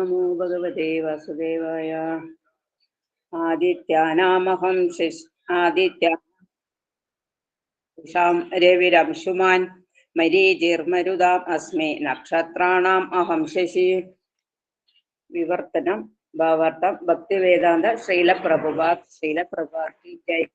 നമോ ഭഗവതേ വാസുദേവായ. ആദിത്യാനാമഹം ആദിത്യാം രവിരംശുമാൻ മരീചിർമരുതാം അസ്മി നക്ഷത്രാണാം അഹം ശശി. വിവർത്തനം ഭാവാർത്ഥം. ഭക്തിവേദാന്ത ശ്രീലപ്രഭുപാദ് ജയ്.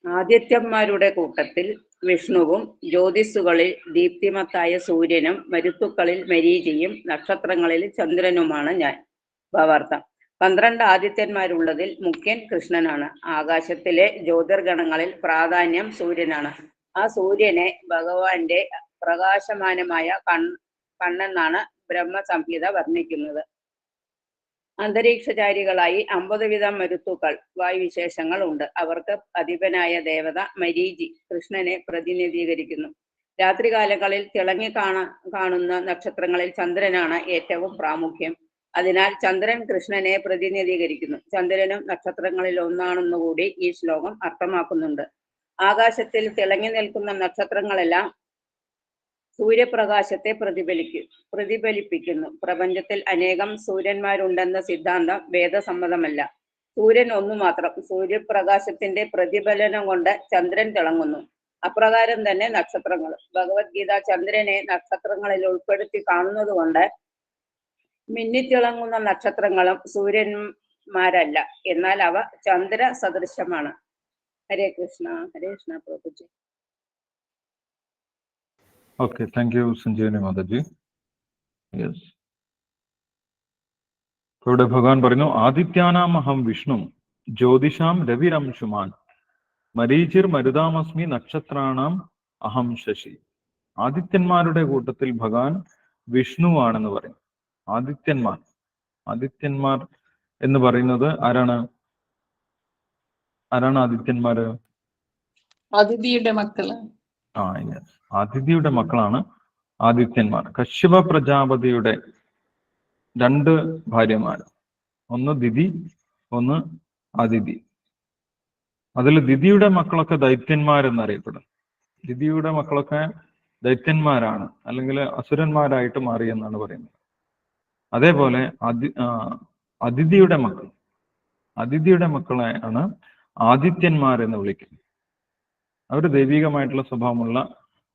ആദിത്യന്മാരുടെ കൂട്ടത്തിൽ വിഷ്ണുവും, ജ്യോതിസ്സുകളിൽ ദീപ്തിമത്തായ സൂര്യനും, മരുത്തുക്കളിൽ മരീചിയും, നക്ഷത്രങ്ങളിൽ ചന്ദ്രനുമാണ് ഞാൻ. ഭാവാർത്ഥം. 12 ആദിത്യന്മാരുള്ളതിൽ മുഖ്യൻ കൃഷ്ണനാണ്. ആകാശത്തിലെ ജ്യോതിർഗണങ്ങളിൽ പ്രാധാന്യം സൂര്യനാണ്. ആ സൂര്യനെ ഭഗവാന്റെ പ്രകാശമാനമായ കണ്ണെന്നാണ് ബ്രഹ്മസംഹിത വർണ്ണിക്കുന്നത്. അന്തരീക്ഷചാരികളായി 50 വിധം മരുത്തുക്കൾ, വായുവിശേഷങ്ങൾ ഉണ്ട്. അവർക്ക് അധിപനായ ദേവത മരീചി കൃഷ്ണനെ പ്രതിനിധീകരിക്കുന്നു. രാത്രികാലങ്ങളിൽ തിളങ്ങി കാണുന്ന നക്ഷത്രങ്ങളിൽ ചന്ദ്രനാണ് ഏറ്റവും പ്രാമുഖ്യം. അതിനാൽ ചന്ദ്രൻ കൃഷ്ണനെ പ്രതിനിധീകരിക്കുന്നു. ചന്ദ്രനും നക്ഷത്രങ്ങളിൽ ഒന്നാണെന്നുകൂടി ഈ ശ്ലോകം അർത്ഥമാക്കുന്നുണ്ട്. ആകാശത്തിൽ തിളങ്ങി നിൽക്കുന്ന നക്ഷത്രങ്ങളെല്ലാം സൂര്യപ്രകാശത്തെ പ്രതിഫലിപ്പിക്കുന്നു. പ്രപഞ്ചത്തിൽ അനേകം സൂര്യന്മാരുണ്ടെന്ന സിദ്ധാന്തം വേദസമ്മതമല്ല. സൂര്യൻ ഒന്നു മാത്രം. സൂര്യപ്രകാശത്തിന്റെ പ്രതിഫലനം കൊണ്ട് ചന്ദ്രൻ തിളങ്ങുന്നു. അപ്രകാരം തന്നെ നക്ഷത്രങ്ങൾ. ഭഗവത്ഗീത ചന്ദ്രനെ നക്ഷത്രങ്ങളിൽ ഉൾപ്പെടുത്തി കാണുന്നത് കൊണ്ട് മിന്നിത്തിളങ്ങുന്ന നക്ഷത്രങ്ങളും സൂര്യന്മാരല്ല, എന്നാൽ അവ ചന്ദ്ര സദൃശമാണ്. ഹരേ Krishna. Hare Krishna പ്രഭുജി. Okay, thank you, Sanjeevani Mataji. Yes. ഇവിടെ ഭഗവാൻ പറഞ്ഞു, ആദിത്യാനാം അഹം വിഷ്ണു ജ്യോതിഷാം രവിരംശുമാൻ മരീചിർ മരുതാമസ്മി നക്ഷത്രാണാം അഹം ശശി. ആദിത്യന്മാരുടെ കൂട്ടത്തിൽ ഭഗവാൻ വിഷ്ണുവാണെന്ന് പറയും. ആദിത്യന്മാർ എന്ന് പറയുന്നത് ആരാണ് ആദിത്യന്മാര്? അതിഥിയുടെ മക്കള്. അതിഥിയുടെ മക്കളാണ് ആദിത്യന്മാർ. കശ്യപ പ്രജാപതിയുടെ 2 ഭാര്യമാർ, ഒന്ന് ദിതി, ഒന്ന് അതിഥി. അതിൽ ദിതിയുടെ മക്കളൊക്കെ ദൈത്യന്മാരെന്നറിയപ്പെടുന്നു. ദിതിയുടെ മക്കളൊക്കെ ദൈത്യന്മാരാണ്, അല്ലെങ്കിൽ അസുരന്മാരായിട്ട് മാറിയെന്നാണ് പറയുന്നത്. അതേപോലെ അതിഥിയുടെ മക്കളെയാണ് ആദിത്യന്മാരെന്ന് വിളിക്കുന്നത്. അവർ ദൈവികമായിട്ടുള്ള സ്വഭാവമുള്ള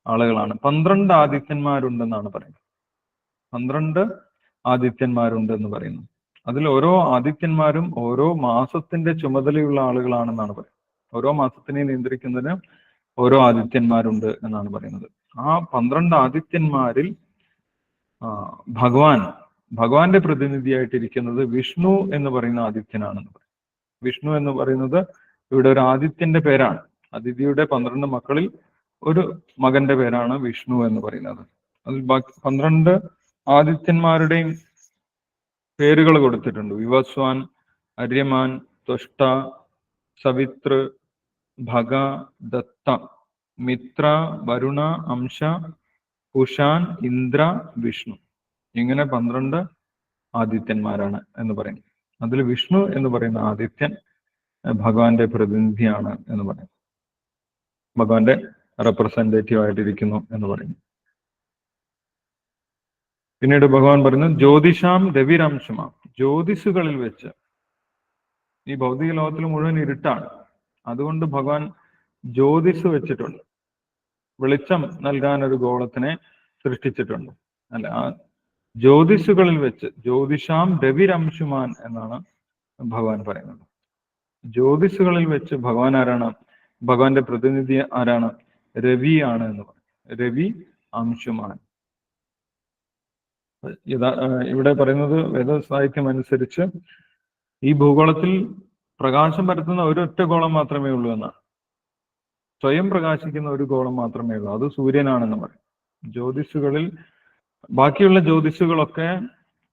ആളുകളാണ്. 12 ആദിത്യന്മാരുണ്ടെന്നാണ് പറയുന്നത്. 12 ആദിത്യന്മാരുണ്ടെന്ന് പറയുന്നു. അതിൽ ഓരോ ആദിത്യന്മാരും ഓരോ മാസത്തിന്റെ ചുമതലയുള്ള ആളുകളാണെന്നാണ് പറയുന്നത്. ഓരോ മാസത്തിനെ നിയന്ത്രിക്കുന്നതിന് ഓരോ ആദിത്യന്മാരുണ്ട് എന്നാണ് പറയുന്നത്. ആ 12 ആദിത്യന്മാരിൽ ഭഗവാന്റെ പ്രതിനിധിയായിട്ടിരിക്കുന്നത് വിഷ്ണു എന്ന് പറയുന്ന ആദിത്യനാണെന്ന് പറയും. വിഷ്ണു എന്ന് പറയുന്നത് ഇവിടെ ഒരു ആദിത്യന്റെ പേരാണ്. അതിഥിയുടെ 12 മക്കളിൽ ഒരു മകന്റെ പേരാണ് വിഷ്ണു എന്ന് പറയുന്നത്. അതിൽ 12 ആദിത്യന്മാരുടെയും പേരുകൾ കൊടുത്തിട്ടുണ്ട്. വിവസ്വാൻ, അര്യമാൻ, ത്വഷ്ട, സവിതൃ, ഭഗ, ദത്ത, മിത്ര, വരുണ, അംശ, കുഷാൻ, ഇന്ദ്ര, വിഷ്ണു. ഇങ്ങനെ 12 ആദിത്യന്മാരാണ് എന്ന് പറയുന്നത്. അതിൽ വിഷ്ണു എന്ന് പറയുന്ന ആദിത്യൻ ഭഗവാന്റെ പ്രതിനിധിയാണ് എന്ന് പറയുന്നു. ഭഗവാന്റെ റെപ്രസെന്റേറ്റീവ് ആയിട്ടിരിക്കുന്നു എന്ന് പറയുന്നു. പിന്നീട് ഭഗവാൻ പറയുന്നു, ജ്യോതിഷാം രവിരംശമാം. ജ്യോതിസുകളിൽ വെച്ച്, ഈ ഭൗതിക ലോകത്തിൽ മുഴുവൻ ഇരുട്ടാണ്, അതുകൊണ്ട് ഭഗവാൻ ജ്യോതിസ് വെച്ചിട്ടുണ്ട്. വെളിച്ചം നൽകാൻ ഒരു ഗോളത്തിനെ സൃഷ്ടിച്ചിട്ടുണ്ട്. അല്ല, ആ ജ്യോതിസുകളിൽ വെച്ച് ജ്യോതിഷാം രവിരംശുമാൻ എന്നാണ് ഭഗവാൻ പറയുന്നത്. ജ്യോതിസുകളിൽ വെച്ച് ഭഗവാൻ ആരാണ്? ഭഗവാന്റെ പ്രതിനിധി ആരാണ്? രവി ആണ് എന്ന് പറയും. രവി അംശുമാൻ. ഇവിടെ പറയുന്നത് വേദസാഹിത്യം അനുസരിച്ച് ഈ ഭൂഗോളത്തിൽ പ്രകാശം പരത്തുന്ന ഒരൊറ്റ ഗോളം മാത്രമേ ഉള്ളൂ എന്നാണ്. സ്വയം പ്രകാശിക്കുന്ന ഒരു ഗോളം മാത്രമേ ഉള്ളൂ, അത് സൂര്യനാണെന്ന് പറയും. ജ്യോതിസുകളിൽ ബാക്കിയുള്ള ജ്യോതിസുകളൊക്കെ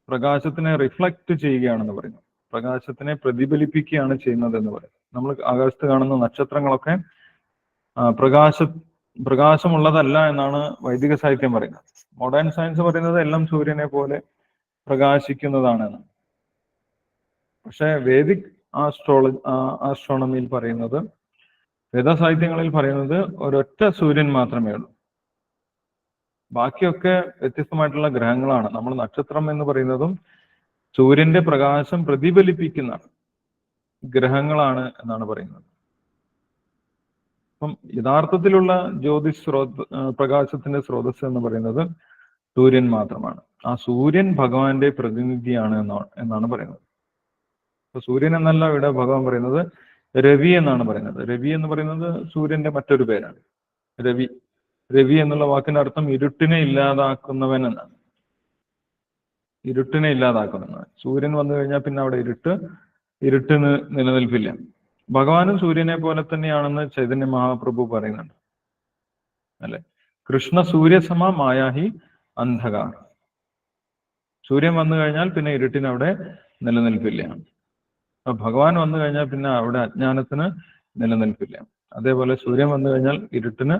പ്രകാശത്തിനെ റിഫ്ലക്റ്റ് ചെയ്യുകയാണെന്ന് പറയുന്നു. പ്രകാശത്തിനെ പ്രതിഫലിപ്പിക്കുകയാണ് ചെയ്യുന്നത് എന്ന് പറയും. നമ്മൾ ആകാശത്ത് കാണുന്ന നക്ഷത്രങ്ങളൊക്കെ പ്രകാശമുള്ളതല്ല എന്നാണ് വൈദിക സാഹിത്യം പറയുന്നത്. മോഡേൺ സയൻസ് പറയുന്നത് എല്ലാം സൂര്യനെ പോലെ പ്രകാശിക്കുന്നതാണെന്ന്. പക്ഷെ വേദിക് ആസ്ട്രോണമിയിൽ പറയുന്നത്, വേദസാഹിത്യങ്ങളിൽ പറയുന്നത് ഒരൊറ്റ സൂര്യൻ മാത്രമേ ഉള്ളൂ. ബാക്കിയൊക്കെ വ്യത്യസ്തമായിട്ടുള്ള ഗ്രഹങ്ങളാണ്. നമ്മൾ നക്ഷത്രം എന്ന് പറയുന്നതും സൂര്യന്റെ പ്രകാശം പ്രതിഫലിപ്പിക്കുന്ന ഗ്രഹങ്ങളാണ് എന്നാണ് പറയുന്നത്. അപ്പം യഥാർത്ഥത്തിലുള്ള പ്രകാശത്തിന്റെ സ്രോതസ് എന്ന് പറയുന്നത് സൂര്യൻ മാത്രമാണ്. ആ സൂര്യൻ ഭഗവാന്റെ പ്രതിനിധിയാണ് എന്നാണ് പറയുന്നത്. അപ്പൊ സൂര്യൻ എന്നല്ല ഇവിടെ ഭഗവാൻ പറയുന്നത്, രവി എന്നാണ് പറയുന്നത്. രവി എന്ന് പറയുന്നത് സൂര്യന്റെ മറ്റൊരു പേരാണ്. രവി എന്നുള്ള വാക്കിന്റെ അർത്ഥം ഇരുട്ടിനെ ഇല്ലാതാക്കുന്നവൻ എന്നാണ്. ഇരുട്ടിനെ ഇല്ലാതാക്കുന്നവൻ. സൂര്യൻ വന്നു കഴിഞ്ഞാൽ പിന്നെ അവിടെ ഇരുട്ട് നിലനിൽപ്പില്ല. ഭഗവാനും സൂര്യനെ പോലെ തന്നെയാണെന്ന് ചൈതന്യ മഹാപ്രഭു പറയുന്നുണ്ട് അല്ലെ. കൃഷ്ണ സൂര്യസമ മായാഹി അന്ധകാർ. സൂര്യൻ വന്നു കഴിഞ്ഞാൽ പിന്നെ ഇരുട്ടിന് അവിടെ നിലനിൽപ്പില്ല. അപ്പൊ ഭഗവാൻ വന്നു കഴിഞ്ഞാൽ പിന്നെ അവിടെ അജ്ഞാനത്തിന് നിലനിൽപ്പില്ല. അതേപോലെ സൂര്യൻ വന്നു കഴിഞ്ഞാൽ ഇരുട്ടിന്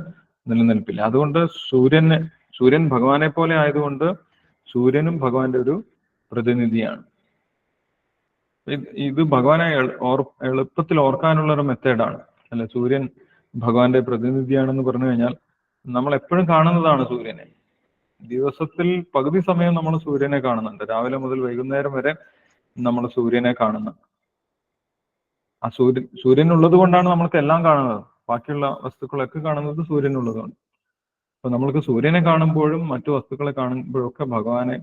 നിലനിൽപ്പില്ല. അതുകൊണ്ട് സൂര്യൻ ഭഗവാനെ പോലെ ആയതുകൊണ്ട് സൂര്യനും ഭഗവാന്റെ ഒരു പ്രതിനിധിയാണ്. ഇത് ഭഗവാനെ എളുപ്പത്തിൽ ഓർക്കാനുള്ള ഒരു മെത്തേഡാണ് അല്ലെ. സൂര്യൻ ഭഗവാന്റെ പ്രതിനിധിയാണെന്ന് പറഞ്ഞു കഴിഞ്ഞാൽ നമ്മൾ എപ്പോഴും കാണുന്നതാണ് സൂര്യനെ. ദിവസത്തിൽ പകുതി സമയം നമ്മൾ സൂര്യനെ കാണുന്നുണ്ട്. രാവിലെ മുതൽ വൈകുന്നേരം വരെ നമ്മൾ സൂര്യനെ കാണുന്നുണ്ട്. ആ സൂര്യൻ ഉള്ളത് കൊണ്ടാണ് നമ്മൾക്ക് എല്ലാം കാണുന്നത്. ബാക്കിയുള്ള വസ്തുക്കളൊക്കെ കാണുന്നത് സൂര്യൻ ഉള്ളതുകൊണ്ട്. അപ്പൊ നമ്മൾക്ക് സൂര്യനെ കാണുമ്പോഴും മറ്റു വസ്തുക്കളെ കാണുമ്പോഴൊക്കെ ഭഗവാനെ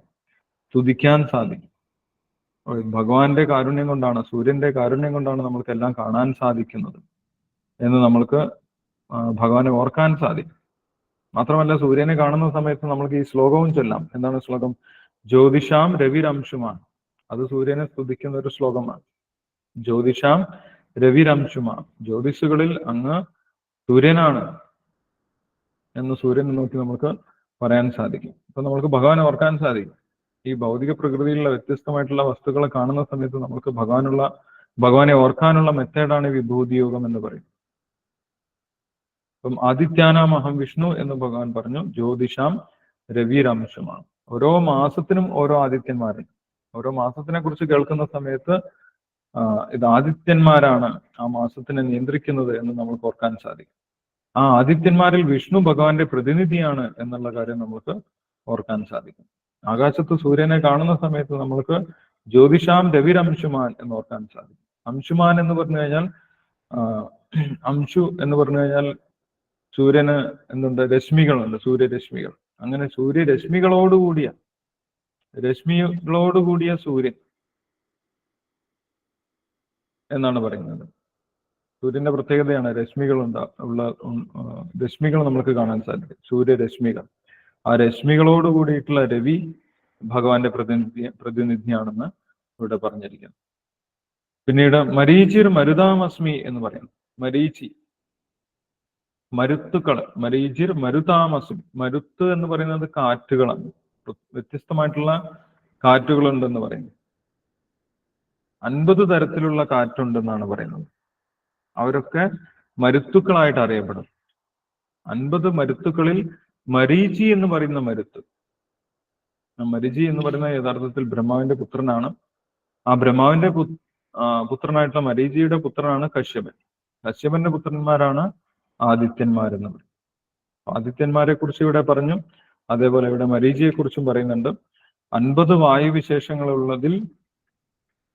സ്തുതിക്കാൻ സാധിക്കും. ഭഗവാന്റെ കാരുണ്യം കൊണ്ടാണ്, സൂര്യന്റെ കാരുണ്യം കൊണ്ടാണ് നമ്മൾക്ക് എല്ലാം കാണാൻ സാധിക്കുന്നത് എന്ന് നമ്മൾക്ക് ഭഗവാനെ ഓർക്കാൻ സാധിക്കും. മാത്രമല്ല സൂര്യനെ കാണുന്ന സമയത്ത് നമ്മൾക്ക് ഈ ശ്ലോകവും ചൊല്ലാം. എന്താണ് ശ്ലോകം? ജ്യോതിഷാം രവിരംശുമാൻ. അത് സൂര്യനെ സ്തുതിക്കുന്ന ഒരു ശ്ലോകമാണ്. ജ്യോതിഷാം രവിരംശുമാൻ. ജ്യോതിഷുകളിൽ അങ്ങ് സൂര്യനാണ് എന്ന് സൂര്യനെ നോക്കി നമുക്ക് പറയാൻ സാധിക്കും. അപ്പൊ നമ്മൾക്ക് ഭഗവാനെ ഓർക്കാൻ സാധിക്കും. ഈ ഭൗതിക പ്രകൃതിയിലുള്ള വ്യത്യസ്തമായിട്ടുള്ള വസ്തുക്കളെ കാണുന്ന സമയത്ത് നമുക്ക് ഭഗവാനെ ഓർക്കാനുള്ള മെത്തേഡാണ് വിഭൂതി യോഗം എന്ന് പറയും. അപ്പം ആദിത്യാനാം അഹം വിഷ്ണു എന്ന് ഭഗവാൻ പറഞ്ഞു. ജ്യോതിഷാം രവിരംശമാണ്. ഓരോ മാസത്തിനും ഓരോ ആദിത്യന്മാരുണ്ട്. ഓരോ മാസത്തിനെ കുറിച്ച് കേൾക്കുന്ന സമയത്ത് ഇത് ആദിത്യന്മാരാണ് ആ മാസത്തിനെ നിയന്ത്രിക്കുന്നത് എന്ന് നമുക്ക് ഓർക്കാൻ സാധിക്കും. ആ ആദിത്യന്മാരിൽ വിഷ്ണു ഭഗവാന്റെ പ്രതിനിധിയാണ് എന്നുള്ള കാര്യം നമുക്ക് ഓർക്കാൻ സാധിക്കും. ആകാശത്ത് സൂര്യനെ കാണുന്ന സമയത്ത് നമ്മൾക്ക് ജ്യോതിഷാം രവിരംശുമാൻ എന്ന് ഓർക്കാൻ സാധിക്കും. അംശുമാൻ എന്ന് പറഞ്ഞു കഴിഞ്ഞാൽ അംശു എന്ന് പറഞ്ഞു കഴിഞ്ഞാൽ സൂര്യന് എന്തുണ്ട്? രശ്മികളുണ്ട്, സൂര്യരശ്മികൾ. അങ്ങനെ രശ്മികളോടുകൂടിയ സൂര്യൻ എന്നാണ് പറയുന്നത്. സൂര്യന്റെ പ്രത്യേകതയാണ് രശ്മികൾ രശ്മികൾ നമുക്ക് കാണാൻ സാധിക്കും, സൂര്യരശ്മികൾ. ആ രശ്മികളോട് കൂടിയിട്ടുള്ള രവി ഭഗവാന്റെ പ്രതിനിധിയാണെന്ന് ഇവിടെ പറഞ്ഞിരിക്കുന്നു. പിന്നീട് മരീചിർ മരുതാമസ്മി എന്ന് പറയുന്നു. മരുത്തുക്കൾ, മരീചിർ മരുതാമസ്മി. മരുത്ത് എന്ന് പറയുന്നത് കാറ്റുകളാണ്. വ്യത്യസ്തമായിട്ടുള്ള കാറ്റുകളുണ്ടെന്ന് പറയുന്നു. 50 തരത്തിലുള്ള കാറ്റുണ്ടെന്നാണ് പറയുന്നത്. അവരൊക്കെ മരുത്തുക്കളായിട്ട് അറിയപ്പെടും. 50 മരുത്തുക്കളിൽ മരീചി എന്ന് പറയുന്ന മരുത്ത്, മരീചി എന്ന് പറയുന്ന യഥാർത്ഥത്തിൽ ബ്രഹ്മാവിന്റെ പുത്രനാണ്. ആ ബ്രഹ്മാവിന്റെ പുത്രനായിട്ടുള്ള മരീചിയുടെ പുത്രനാണ് കശ്യപൻ. കശ്യപന്റെ പുത്രന്മാരാണ് ആദിത്യന്മാരെന്ന് പറയും. ആദിത്യന്മാരെ കുറിച്ച് ഇവിടെ പറഞ്ഞു. അതേപോലെ ഇവിടെ മരീചിയെ കുറിച്ചും പറയുന്നുണ്ട്. 50 വായുവിശേഷങ്ങളുള്ളതിൽ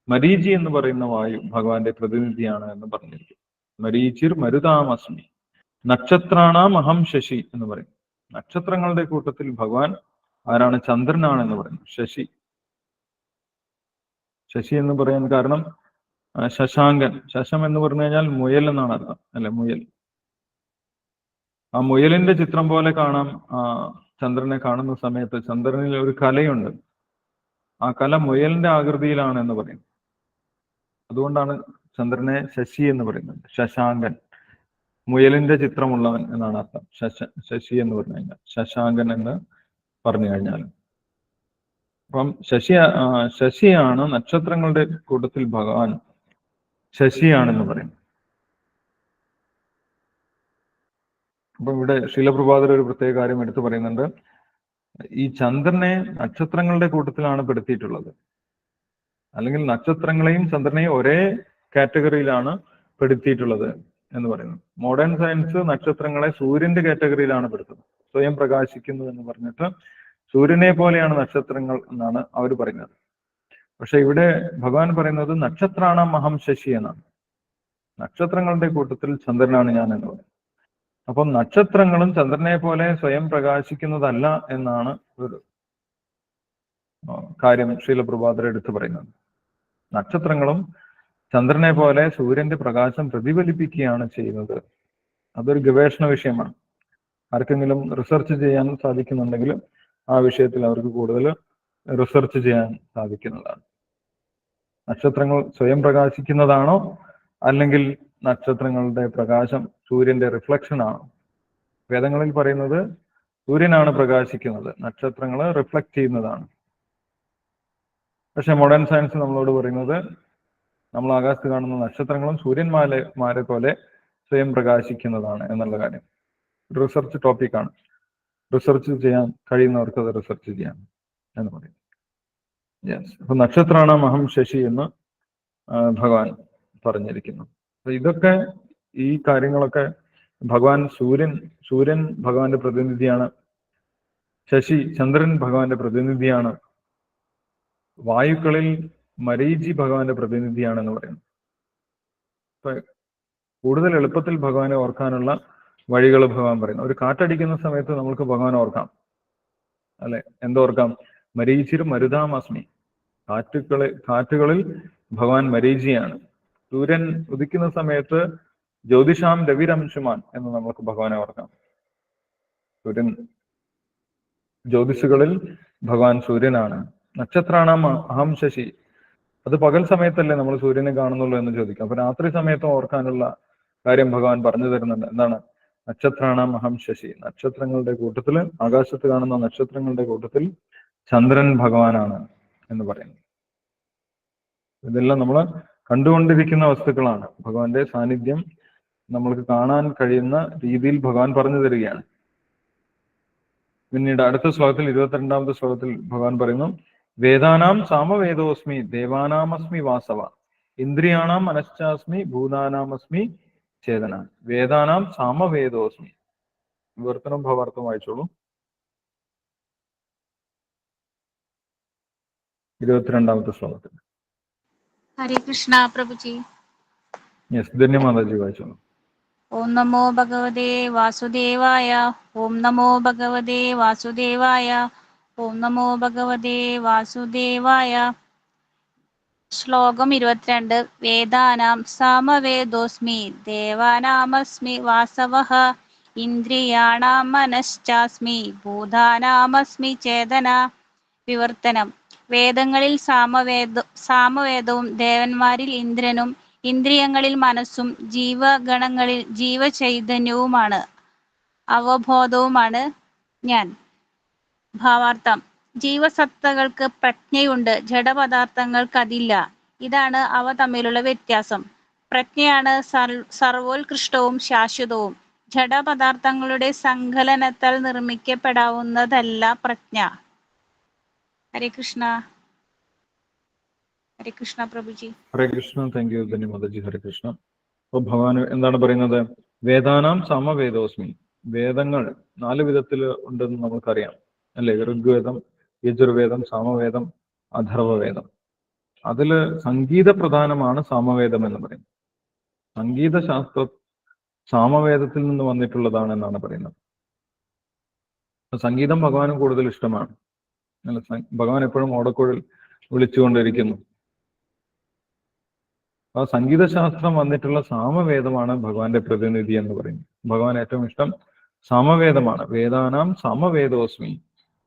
മരീചി എന്ന് പറയുന്ന വായു ഭഗവാന്റെ പ്രതിനിധിയാണ് എന്ന് പറഞ്ഞിരിക്കും. മരീചിർ മരുതാമസ്മി. നക്ഷത്രാണാം അഹം ശശി എന്ന് പറയും. നക്ഷത്രങ്ങളുടെ കൂട്ടത്തിൽ ഭഗവാൻ ആരാണ്? ചന്ദ്രനാണെന്ന് പറയുന്നു. ശശി എന്ന് പറയാൻ കാരണം ശശാങ്കൻ. ശശം എന്ന് പറഞ്ഞു കഴിഞ്ഞാൽ മുയൽ എന്നാണ് അർത്ഥം അല്ലെ, മുയൽ. ആ മുയലിന്റെ ചിത്രം പോലെ കാണാം. ചന്ദ്രനെ കാണുന്ന സമയത്ത് ചന്ദ്രനിൽ ഒരു കലയുണ്ട്. ആ കല മുയലിന്റെ ആകൃതിയിലാണ് എന്ന് പറയും. അതുകൊണ്ടാണ് ചന്ദ്രനെ ശശി എന്ന് പറയുന്നത്. ശശാങ്കൻ, മുയലിന്റെ ചിത്രമുള്ളവൻ എന്നാണ് അർത്ഥം. ശശി എന്ന് പറഞ്ഞു കഴിഞ്ഞാൽ, ശശാങ്കൻ എന്ന് പറഞ്ഞു കഴിഞ്ഞാൽ. അപ്പം ശശിയാണ് നക്ഷത്രങ്ങളുടെ കൂട്ടത്തിൽ ഭഗവാൻ ശശിയാണെന്ന് പറയും. അപ്പം ഇവിടെ ശീലപ്രഭാതർ ഒരു പ്രത്യേക കാര്യം എടുത്തു പറയുന്നുണ്ട്. ഈ ചന്ദ്രനെ നക്ഷത്രങ്ങളുടെ കൂട്ടത്തിലാണ് പെടുത്തിയിട്ടുള്ളത്. അല്ലെങ്കിൽ നക്ഷത്രങ്ങളെയും ചന്ദ്രനെയും ഒരേ കാറ്റഗറിയിലാണ് പെടുത്തിയിട്ടുള്ളത് എന്ന് പറയുന്നു. മോഡേൺ സയൻസ് നക്ഷത്രങ്ങളെ സൂര്യന്റെ കാറ്റഗറിയിലാണ് പെടുത്തുന്നത്. സ്വയം പ്രകാശിക്കുന്നു എന്ന് പറഞ്ഞിട്ട് സൂര്യനെ പോലെയാണ് നക്ഷത്രങ്ങൾ എന്നാണ് അവർ പറയുന്നത്. പക്ഷെ ഇവിടെ ഭഗവാൻ പറയുന്നത് നക്ഷത്രാണ മഹം ശശി എന്നാണ്. നക്ഷത്രങ്ങളുടെ കൂട്ടത്തിൽ ചന്ദ്രനാണ് ഞാൻ എന്ന് പറയുന്നത്. അപ്പം നക്ഷത്രങ്ങളും ചന്ദ്രനെ പോലെ സ്വയം പ്രകാശിക്കുന്നതല്ല എന്നാണ് ഒരു കാര്യം ശീലപ്രഭാതർ എടുത്തു പറയുന്നത്. നക്ഷത്രങ്ങളും ചന്ദ്രനെ പോലെ സൂര്യന്റെ പ്രകാശം പ്രതിഫലിപ്പിക്കുകയാണ് ചെയ്യുന്നത്. അതൊരു ഗവേഷണ വിഷയമാണ്. ആർക്കെങ്കിലും റിസർച്ച് ചെയ്യാൻ സാധിക്കുന്നുണ്ടെങ്കിൽ ആ വിഷയത്തിൽ അവർക്ക് കൂടുതൽ റിസർച്ച് ചെയ്യാൻ സാധിക്കുന്നതാണ്. നക്ഷത്രങ്ങൾ സ്വയം പ്രകാശിക്കുന്നതാണോ അല്ലെങ്കിൽ നക്ഷത്രങ്ങളുടെ പ്രകാശം സൂര്യന്റെ റിഫ്ലക്ഷൻ ആണോ? വേദങ്ങളിൽ പറയുന്നത് സൂര്യനാണ് പ്രകാശിക്കുന്നത്, നക്ഷത്രങ്ങൾ റിഫ്ലക്ട് ചെയ്യുന്നതാണ്. പക്ഷെ മോഡേൺ സയൻസ് നമ്മളോട് പറയുന്നത് നമ്മൾ ആകാശത്ത് കാണുന്ന നക്ഷത്രങ്ങളും സൂര്യന്മാരെ പോലെ സ്വയം പ്രകാശിക്കുന്നതാണ് എന്നുള്ള കാര്യം. റിസർച്ച് ടോപ്പിക്കാണ്. റിസർച്ച് ചെയ്യാൻ കഴിയുന്നവർക്ക് അത് റിസർച്ച് ചെയ്യാം എന്ന് പറയും. യെസ്, അപ്പൊ നക്ഷത്രാണ് മഹം ശശി എന്ന് ഭഗവാൻ പറഞ്ഞിരിക്കുന്നു. അപ്പൊ ഇതൊക്കെ ഈ കാര്യങ്ങളൊക്കെ ഭഗവാൻ സൂര്യൻ ഭഗവാന്റെ പ്രതിനിധിയാണ്. ശശി ചന്ദ്രൻ ഭഗവാന്റെ പ്രതിനിധിയാണ്. വായുക്കളിൽ മരീചി ഭഗവാന്റെ പ്രതിനിധിയാണെന്ന് പറയുന്നു. അപ്പൊ കൂടുതൽ എളുപ്പത്തിൽ ഭഗവാനെ ഓർക്കാനുള്ള വഴികൾ ഭഗവാൻ പറയുന്നു. ഒരു കാറ്റടിക്കുന്ന സമയത്ത് നമുക്ക് ഭഗവാൻ ഓർക്കാം അല്ലെ? എന്തോർക്കാം? മരീചിരും മരുതാമസ്മി. കാറ്റുകളിൽ ഭഗവാൻ മരീചിയാണ്. സൂര്യൻ ഉദിക്കുന്ന സമയത്ത് ജ്യോതിഷാം രവിരംശുമാൻ എന്ന് നമുക്ക് ഭഗവാനെ ഓർക്കാം. സൂര്യൻ ജ്യോതിഷുകളിൽ ഭഗവാൻ സൂര്യനാണ്. നക്ഷത്രാണാം അഹം ശശി. അത് പകൽ സമയത്തല്ലേ നമ്മൾ സൂര്യനെ കാണുന്നുള്ളൂ എന്ന് ചോദിക്കാം. അപ്പൊ രാത്രി സമയത്തും ഓർക്കാനുള്ള കാര്യം ഭഗവാൻ പറഞ്ഞു തരുന്നുണ്ട്. എന്താണ്? നക്ഷത്രാണാം അഹം ശശി. നക്ഷത്രങ്ങളുടെ കൂട്ടത്തിൽ, ആകാശത്ത് കാണുന്ന നക്ഷത്രങ്ങളുടെ കൂട്ടത്തിൽ ചന്ദ്രൻ ഭഗവാനാണ് എന്ന് പറയുന്നു. ഇതെല്ലാം നമ്മൾ കണ്ടുകൊണ്ടിരിക്കുന്ന വസ്തുക്കളാണ്. ഭഗവാന്റെ സാന്നിധ്യം നമ്മൾക്ക് കാണാൻ കഴിയുന്ന രീതിയിൽ ഭഗവാൻ പറഞ്ഞു തരികയാണ്. പിന്നീട് അടുത്ത ശ്ലോകത്തിൽ, 22ാമത്തെ ശ്ലോകത്തിൽ ഭഗവാൻ പറയുന്നു, വേദാനാം സാമവേദോസ്മി ദേവാനാമസ്മി വാസവ ഇന്ദ്രിയാണാം മനശ്ചാസ്മി ഭൂതാനാമസ്മി ചേതന. വേദാനാം സാമവേദോസ്മി. വിവർത്തനം ഭാവാർത്ഥം വായിച്ചോളൂ. 22ാമത്തെ ശ്ലോകത്തിൽ. ഹരേ കൃഷ്ണ പ്രഭുജി. യെസ്, ധന്യമാതാജി വായിച്ചോളൂ. ഓം നമോ ഭഗവതേ വാസുദേവായ. ഓം നമോ ഭഗവതേ വാസുദേവായ. ഓം നമോ ഭഗവതേ വാസുദേവായ. ശ്ലോകം 22. വേദാനാം സാമവേദോസ്മി ദേവാനാമസ്മി വാസവഃ ഇന്ദ്രിയാണാം മനശ്ചാസ്മി ഭൂതാനാമസ്മി ചേതന. വിവർത്തനം. വേദങ്ങളിൽ സാമവേദവും ദേവന്മാരിൽ ഇന്ദ്രനും ഇന്ദ്രിയങ്ങളിൽ മനസ്സും ജീവഗണങ്ങളിൽ ജീവചൈതന്യവുമാണ്, അവബോധവുമാണ് ഞാൻ. ഭാവാർത്ഥം. ജീവസത്തകൾക്ക് പ്രജ്ഞയുണ്ട്, ജഡപദാർത്ഥങ്ങൾക്ക് അതില്ല. ഇതാണ് അവ തമ്മിലുള്ള വ്യത്യാസം. പ്രജ്ഞയാണ് സർവോത്കൃഷ്ടവും ശാശ്വതവും. ജഡപദാർത്ഥങ്ങളുടെ സങ്കലനത്താൽ നിർമ്മിക്കപ്പെടാവുന്നതല്ല പ്രജ്ഞ. ഹരേ കൃഷ്ണ. ഹരേ കൃഷ്ണ പ്രഭുജി. ഹരേ കൃഷ്ണ. താങ്ക് യു ധന്യമാതാജി. ഹരേ കൃഷ്ണ. അപ്പൊ ഭഗവാൻ എന്താണ് പറയുന്നത്? വേദാനാം സമവേദോസ്മി. വേദങ്ങൾ 4 വിധത്തിൽ ഉണ്ടെന്ന് നമുക്കറിയാം അല്ലെ? ഋഗ്വേദം, യജുർവേദം, സാമവേദം, അഥർവവേദം. അതില് സംഗീത പ്രധാനമാണ് സാമവേദം എന്ന് പറയുന്നത്. സംഗീതശാസ്ത്രം സാമവേദത്തിൽ നിന്ന് വന്നിട്ടുള്ളതാണ് എന്നാണ് പറയുന്നത്. സംഗീതം ഭഗവാനും കൂടുതൽ ഇഷ്ടമാണ്. ഭഗവാൻ എപ്പോഴും ഓടക്കുഴൽ വിളിച്ചുകൊണ്ടിരിക്കുന്നു. ആ സംഗീതശാസ്ത്രം വന്നിട്ടുള്ള സാമവേദമാണ് ഭഗവാന്റെ പ്രതിനിധി എന്ന് പറയുന്നത്. ഭഗവാൻ ഏറ്റവും ഇഷ്ടം സാമവേദമാണ്. വേദാനാം സാമവേദോസ്മി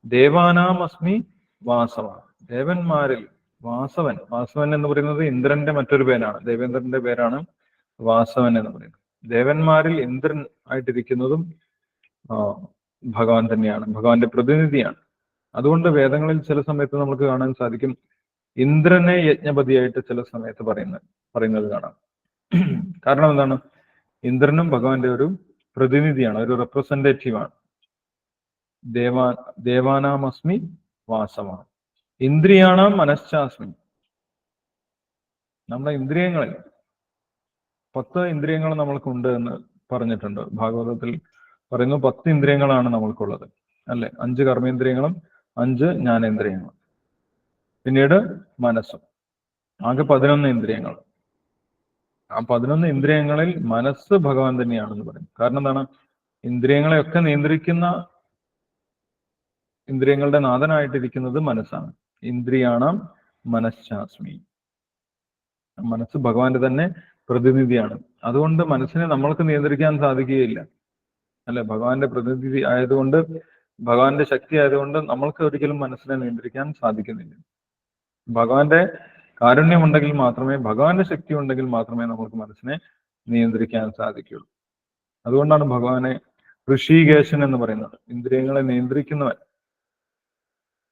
ദേവാനാം അസ്മി വാസവ. ദേവന്മാരിൽ വാസവൻ. വാസവൻ എന്ന് പറയുന്നത് ഇന്ദ്രന്റെ മറ്റൊരു പേരാണ്. ദേവേന്ദ്രന്റെ പേരാണ് വാസവൻ എന്ന് പറയുന്നത്. ദേവന്മാരിൽ ഇന്ദ്രൻ ആയിട്ടിരിക്കുന്നതും ഭഗവാൻ തന്നെയാണ്, ഭഗവാന്റെ പ്രതിനിധിയാണ്. അതുകൊണ്ട് വേദങ്ങളിൽ ചില സമയത്ത് നമുക്ക് കാണാൻ സാധിക്കും ഇന്ദ്രനെ യജ്ഞപതിയായിട്ട് ചില സമയത്ത് പറയുന്നത് കാണാം. കാരണം എന്താണ്? ഇന്ദ്രനും ഭഗവാന്റെ ഒരു പ്രതിനിധിയാണ്, ഒരു റെപ്രസെന്റേറ്റീവാണ്. ദേവാനാമസ്മി വാസവ ഇന്ദ്രിയാണാം മനശ്ചാസ്മി. നമ്മുടെ ഇന്ദ്രിയങ്ങളിൽ 10 ഇന്ദ്രിയങ്ങൾ നമ്മൾക്കുണ്ട് എന്ന് പറഞ്ഞിട്ടുണ്ട്. ഭാഗവതത്തിൽ പറയുന്നു 10 ഇന്ദ്രിയങ്ങളാണ് നമ്മൾക്കുള്ളത് അല്ലെ. 5 കർമ്മേന്ദ്രിയങ്ങളും 5 ജ്ഞാനേന്ദ്രിയങ്ങളും, പിന്നീട് മനസ്സും, ആകെ 11 ഇന്ദ്രിയങ്ങൾ. ആ 11 ഇന്ദ്രിയങ്ങളിൽ മനസ്സ് ഭഗവാൻ തന്നെയാണെന്ന് പറയും. കാരണം എന്താണ്? ഇന്ദ്രിയങ്ങളെയൊക്കെ നിയന്ത്രിക്കുന്ന, ഇന്ദ്രിയങ്ങളുടെ നാഥനായിട്ടിരിക്കുന്നത് മനസ്സാണ്. ഇന്ദ്രിയാണാം മനഃശാസ്മി. മനസ്സ് ഭഗവാന്റെ തന്നെ പ്രതിനിധിയാണ്. അതുകൊണ്ട് മനസ്സിനെ നമ്മൾക്ക് നിയന്ത്രിക്കാൻ സാധിക്കുകയില്ല അല്ലെ. ഭഗവാന്റെ പ്രതിനിധി ആയതുകൊണ്ട്, ഭഗവാന്റെ ശക്തി ആയതുകൊണ്ട് നമ്മൾക്ക് ഒരിക്കലും മനസ്സിനെ നിയന്ത്രിക്കാൻ സാധിക്കുന്നില്ല. ഭഗവാന്റെ കാരുണ്യമുണ്ടെങ്കിൽ മാത്രമേ, ഭഗവാന്റെ ശക്തി ഉണ്ടെങ്കിൽ മാത്രമേ നമുക്ക് മനസ്സിനെ നിയന്ത്രിക്കാൻ സാധിക്കുകയുള്ളൂ. അതുകൊണ്ടാണ് ഭഗവാനെ ഋഷികേശൻ എന്ന് പറയുന്നത്. ഇന്ദ്രിയങ്ങളെ നിയന്ത്രിക്കുന്നവൻ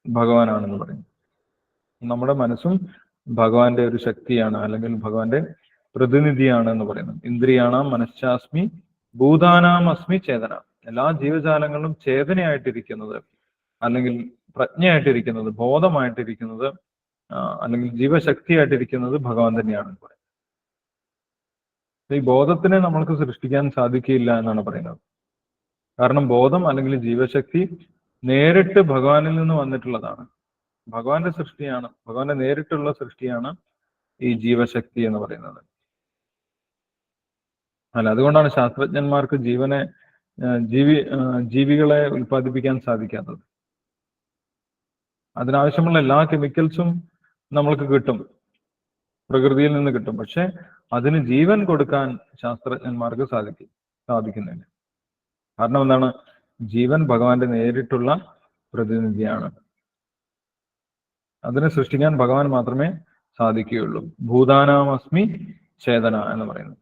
ഭഗവാനാണെന്ന് പറയുന്നത്. നമ്മുടെ മനസ്സും ഭഗവാന്റെ ഒരു ശക്തിയാണ്, അല്ലെങ്കിൽ ഭഗവാന്റെ പ്രതിനിധിയാണ് എന്ന് പറയുന്നത്. ഇന്ദ്രിയാണാം മനഃശാസ്മി ഭൂതാനാം അസ്മി ചേതന. എല്ലാ ജീവജാലങ്ങളിലും ചേതനയായിട്ടിരിക്കുന്നത്, അല്ലെങ്കിൽ പ്രജ്ഞയായിട്ടിരിക്കുന്നത്, ബോധമായിട്ടിരിക്കുന്നത്, അല്ലെങ്കിൽ ജീവശക്തിയായിട്ടിരിക്കുന്നത് ഭഗവാൻ തന്നെയാണെന്ന് പറയുന്നത്. ഈ ബോധത്തിനെ നമ്മൾക്ക് സൃഷ്ടിക്കാൻ സാധിക്കില്ല എന്നാണ് പറയുന്നത്. കാരണം ബോധം അല്ലെങ്കിൽ ജീവശക്തി നേരിട്ട് ഭഗവാനിൽ നിന്ന് വന്നിട്ടുള്ളതാണ്. ഭഗവാന്റെ സൃഷ്ടിയാണ്, ഭഗവാന്റെ നേരിട്ടുള്ള സൃഷ്ടിയാണ് ഈ ജീവശക്തി എന്ന് പറയുന്നത്. അല്ല, അതുകൊണ്ടാണ് ശാസ്ത്രജ്ഞന്മാർക്ക് ജീവികളെ ഉൽപ്പാദിപ്പിക്കാൻ സാധിക്കാത്തത്. അതിനാവശ്യമുള്ള എല്ലാ കെമിക്കൽസും നമ്മൾക്ക് കിട്ടും, പ്രകൃതിയിൽ നിന്ന് കിട്ടും. പക്ഷെ അതിന് ജീവൻ കൊടുക്കാൻ ശാസ്ത്രജ്ഞന്മാർക്ക് സാധിക്കുന്നില്ല. കാരണം എന്താണ്? ജീവൻ ഭഗവാന്റെ നേരിട്ടുള്ള പ്രതിനിധിയാണ്. അതിനെ സൃഷ്ടിക്കാൻ ഭഗവാൻ മാത്രമേ സാധിക്കുകയുള്ളൂ. ഭൂതാനാമസ്മി ചേതന എന്ന് പറയുന്നത്.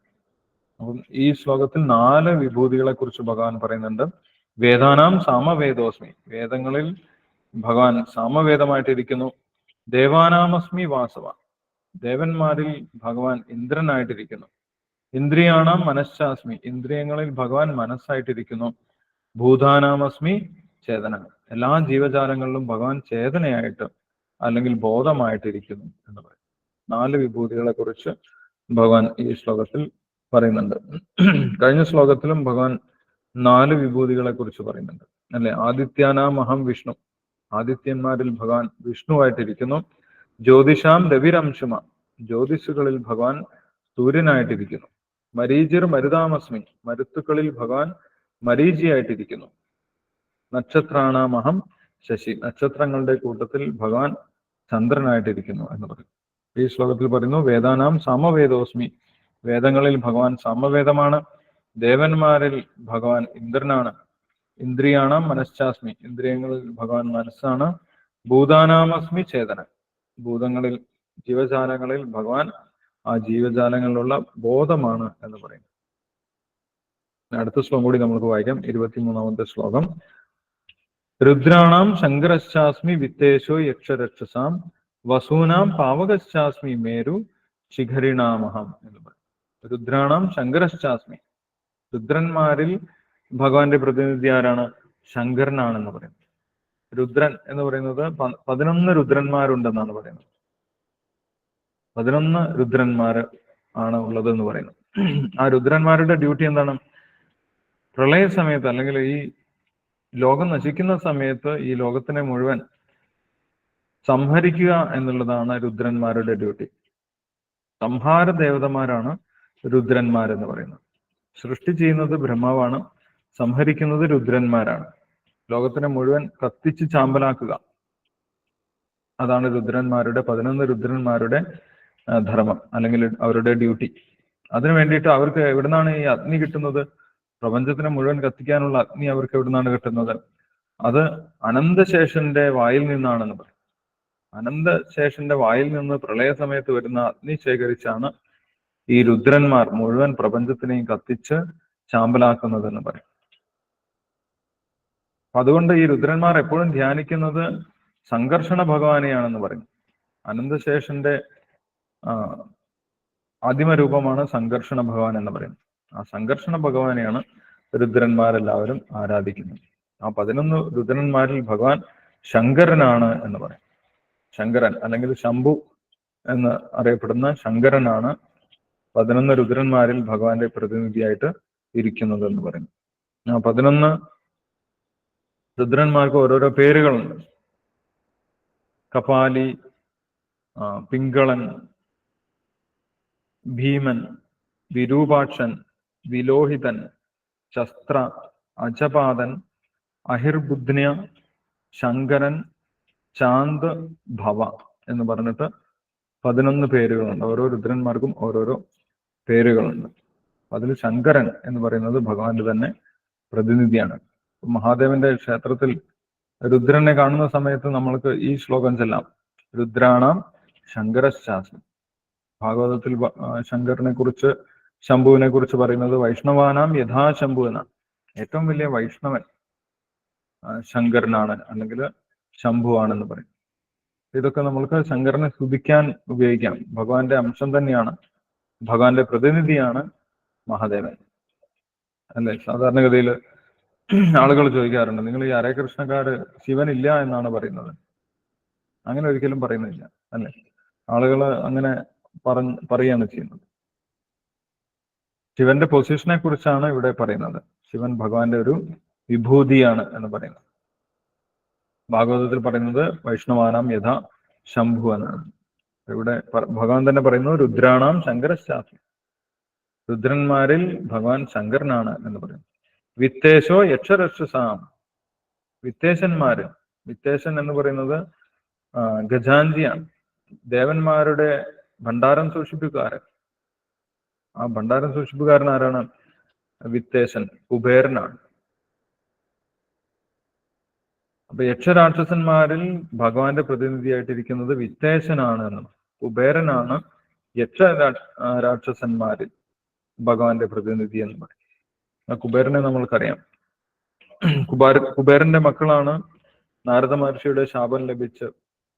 അപ്പം ഈ ശ്ലോകത്തിൽ 4 വിഭൂതികളെ കുറിച്ച് ഭഗവാൻ പറയുന്നുണ്ട്. വേദാനാം സാമവേദോസ്മി. വേദങ്ങളിൽ ഭഗവാൻ സാമവേദമായിട്ടിരിക്കുന്നു. ദേവാനാമസ്മി വാസവ. ദേവന്മാരിൽ ഭഗവാൻ ഇന്ദ്രനായിട്ടിരിക്കുന്നു. ഇന്ദ്രിയാണാം മനഃശാസ്മി. ഇന്ദ്രിയങ്ങളിൽ ഭഗവാൻ മനസ്സായിട്ടിരിക്കുന്നു. ഭൂതാനാമസ്മി ചേതന. എല്ലാ ജീവജാലങ്ങളിലും ഭഗവാൻ ചേതനയായിട്ട് അല്ലെങ്കിൽ ബോധമായിട്ടിരിക്കുന്നു എന്ന് പറയും. 4 വിഭൂതികളെ കുറിച്ച് ഭഗവാൻ ഈ ശ്ലോകത്തിൽ പറയുന്നുണ്ട്. കഴിഞ്ഞ ശ്ലോകത്തിലും ഭഗവാൻ 4 വിഭൂതികളെ കുറിച്ച് പറയുന്നുണ്ട് അല്ലെ. ആദിത്യാനാം അഹം വിഷ്ണു. ആദിത്യന്മാരിൽ ഭഗവാൻ വിഷ്ണുവായിട്ടിരിക്കുന്നു. ജ്യോതിഷാം രവിരംശുമ. ജ്യോതിഷുകളിൽ ഭഗവാൻ സൂര്യനായിട്ടിരിക്കുന്നു. മരീചിർ മരുതാമസ്മി. മരുത്തുക്കളിൽ ഭഗവാൻ മരീചിയായിട്ടിരിക്കുന്നു. നക്ഷത്രാണാമഹം ശശി. നക്ഷത്രങ്ങളുടെ കൂട്ടത്തിൽ ഭഗവാൻ ചന്ദ്രനായിട്ടിരിക്കുന്നു എന്ന് പറയും. ഈ ശ്ലോകത്തിൽ പറയുന്നു വേദാനാം സാമവേദോസ്മി. വേദങ്ങളിൽ ഭഗവാൻ സാമവേദമാണ്. ദേവന്മാരിൽ ഭഗവാൻ ഇന്ദ്രനാണ്. ഇന്ദ്രിയാണാം മനഃശാസ്മി. ഇന്ദ്രിയങ്ങളിൽ ഭഗവാൻ മനസ്സാണ്. ഭൂതാനാമസ്മി ചേതന. ഭൂതങ്ങളിൽ, ജീവജാലങ്ങളിൽ ഭഗവാൻ ആ ജീവജാലങ്ങളിലുള്ള ബോധമാണ് എന്ന് പറയും. അടുത്ത ശ്ലോകം കൂടി നമുക്ക് വായിക്കാം. 23ാമത്തെ ശ്ലോകം. രുദ്രാണാം ശങ്കരശ്ചാസ്മി വിത്തേശോ യക്ഷരക്ഷസാം വസൂനാം പാവകശ്ചാസ്മി മേരു ശിഖരിണാമഹം എന്ന് പറയും. രുദ്രാണാം ശങ്കരശ്ചാസ്മി. രുദ്രന്മാരിൽ ഭഗവാന്റെ പ്രതിനിധി ആരാണ്? ശങ്കരനാണെന്ന് പറയുന്നത്. രുദ്രൻ എന്ന് പറയുന്നത് 11 രുദ്രന്മാരുണ്ടെന്നാണ് പറയുന്നത്. 11 രുദ്രന്മാര് ആണ് ഉള്ളത് എന്ന് പറയുന്നു. ആ രുദ്രന്മാരുടെ ഡ്യൂട്ടി എന്താണ്? പ്രളയ സമയത്ത്, അല്ലെങ്കിൽ ഈ ലോകം നശിക്കുന്ന സമയത്ത് ഈ ലോകത്തിനെ മുഴുവൻ സംഹരിക്കുക എന്നുള്ളതാണ് രുദ്രന്മാരുടെ ഡ്യൂട്ടി. സംഹാര ദേവതമാരാണ് രുദ്രന്മാരെന്ന് പറയുന്നത്. സൃഷ്ടി ചെയ്യുന്നത് ബ്രഹ്മാവാണ്, സംഹരിക്കുന്നത് രുദ്രന്മാരാണ്. ലോകത്തിനെ മുഴുവൻ കത്തിച്ച് ചാമ്പലാക്കുക, അതാണ് രുദ്രന്മാരുടെ 11 രുദ്രന്മാരുടെ ധർമ്മം അല്ലെങ്കിൽ അവരുടെ ഡ്യൂട്ടി. അതിനു വേണ്ടിയിട്ട് അവർക്ക് എവിടുന്നാണ് ഈ അഗ്നി കിട്ടുന്നത്? പ്രപഞ്ചത്തിനെ മുഴുവൻ കത്തിക്കാനുള്ള അഗ്നി അവർക്ക് എവിടുന്നാണ് കിട്ടുന്നത്? അത് അനന്തശേഷന്റെ വായിൽ നിന്നാണെന്ന് പറയും. അനന്തശേഷന്റെ വായിൽ നിന്ന് പ്രളയ സമയത്ത് വരുന്ന അഗ്നി ശേഖരിച്ചാണ് ഈ രുദ്രന്മാർ മുഴുവൻ പ്രപഞ്ചത്തിനെയും കത്തിച്ച് ചാമ്പലാക്കുന്നതെന്ന് പറയും. അതുകൊണ്ട് ഈ രുദ്രന്മാർ എപ്പോഴും ധ്യാനിക്കുന്നത് സംഘർഷണ ഭഗവാനെയാണെന്ന് പറയും. അനന്തശേഷന്റെ ആദിമരൂപമാണ് സംഘർഷണ ഭഗവാൻ എന്ന് പറയുന്നത്. ആ സംഘർഷണ ഭഗവാനെയാണ് രുദ്രന്മാരെല്ലാവരും ആരാധിക്കുന്നത്. ആ 11 രുദ്രന്മാരിൽ ഭഗവാൻ ശങ്കരനാണ് എന്ന് പറയും. ശങ്കരൻ അല്ലെങ്കിൽ ശംഭു എന്ന് അറിയപ്പെടുന്ന ശങ്കരനാണ് 11 രുദ്രന്മാരിൽ ഭഗവാന്റെ പ്രതിനിധിയായിട്ട് ഇരിക്കുന്നത് എന്ന് പറയും. 11 രുദ്രന്മാർക്ക് ഓരോരോ പേരുകളുണ്ട്. കപാലി, പിങ്കളൻ, ഭീമൻ, വിരൂപാക്ഷൻ, വിലോഹിതൻ, ശസ്ത്ര, അജപാതൻ, അഹിർബുദ്ധ്യ, ശങ്കരൻ, ചാന്ത്, ഭവ എന്ന് പറഞ്ഞിട്ട് 11 പേരുകളുണ്ട്. ഓരോ രുദ്രന്മാർക്കും ഓരോരോ പേരുകളുണ്ട്. അതിൽ ശങ്കരൻ എന്ന് പറയുന്നത് ഭഗവാന്റെ തന്നെ പ്രതിനിധിയാണ്. മഹാദേവന്റെ ക്ഷേത്രത്തിൽ രുദ്രനെ കാണുന്ന സമയത്ത് നമ്മൾക്ക് ഈ ശ്ലോകം ചെല്ലാം: രുദ്രാണാം ശങ്കരശാസ്ത്രം. ഭാഗവതത്തിൽ ശങ്കരനെ കുറിച്ച്, ശംഭുവിനെ കുറിച്ച് പറയുന്നത് വൈഷ്ണവാനാം യഥാശംഭു എന്നാണ്. ഏറ്റവും വലിയ വൈഷ്ണവൻ ശങ്കരനാണ്, അല്ലെങ്കിൽ ശംഭുവാണെന്ന് പറയും. ഇതൊക്കെ നമ്മൾക്ക് ശങ്കരനെ സ്തുതിക്കാൻ ഉപയോഗിക്കാം. ഭഗവാന്റെ അംശം തന്നെയാണ്, ഭഗവാന്റെ പ്രതിനിധിയാണ് മഹാദേവൻ, അല്ലെ? സാധാരണഗതിയിൽ ആളുകൾ ചോദിക്കാറുണ്ട്, നിങ്ങൾ ഈ ഹരേ കൃഷ്ണക്കാര് ശിവനില്ല എന്നാണ് പറയുന്നത്. അങ്ങനെ ഒരിക്കലും പറയുന്നില്ല, അല്ലെ? ആളുകൾ അങ്ങനെ പറയുകയാണ് ചെയ്യുന്നത്. ശിവന്റെ പൊസിഷനെ കുറിച്ചാണ് ഇവിടെ പറയുന്നത്. ശിവൻ ഭഗവാന്റെ ഒരു വിഭൂതിയാണ് എന്ന് പറയുന്നത്. ഭാഗവതത്തിൽ പറയുന്നത് വൈഷ്ണവാനാം യഥാ ശംഭു എന്നാണ്. ഇവിടെ ഭഗവാൻ തന്നെ പറയുന്നു രുദ്രാണാം ശങ്കരശാസ്ത്രം. രുദ്രന്മാരിൽ ഭഗവാൻ ശങ്കരനാണ് എന്ന് പറയുന്നു. വിത്തേശോ യക്ഷരക്ഷസാം. വിത്തേശന്മാര്, വിത്തേശൻ എന്ന് പറയുന്നത് ഗജാഞ്ചിയാണ്, ദേവന്മാരുടെ ഭണ്ഡാരം സൂക്ഷിപ്പുകാരൻ. ആ ഭണ്ഡാരം സൂക്ഷിപ്പുകാരൻ ആരാണ്? വിത്തേശൻ, കുബേരനാണ്. അപ്പൊ യക്ഷരാക്ഷസന്മാരിൽ ഭഗവാന്റെ പ്രതിനിധിയായിട്ടിരിക്കുന്നത് വിത്തേശനാണ് എന്നും, കുബേരനാണ് യക്ഷ രാക്ഷസന്മാരിൽ ഭഗവാന്റെ പ്രതിനിധി എന്ന് പറയും. ആ കുബേരനെ നമ്മൾക്കറിയാം. കുബേരന്റെ മക്കളാണ് നാരദ മഹർഷിയുടെ ശാപം ലഭിച്ച്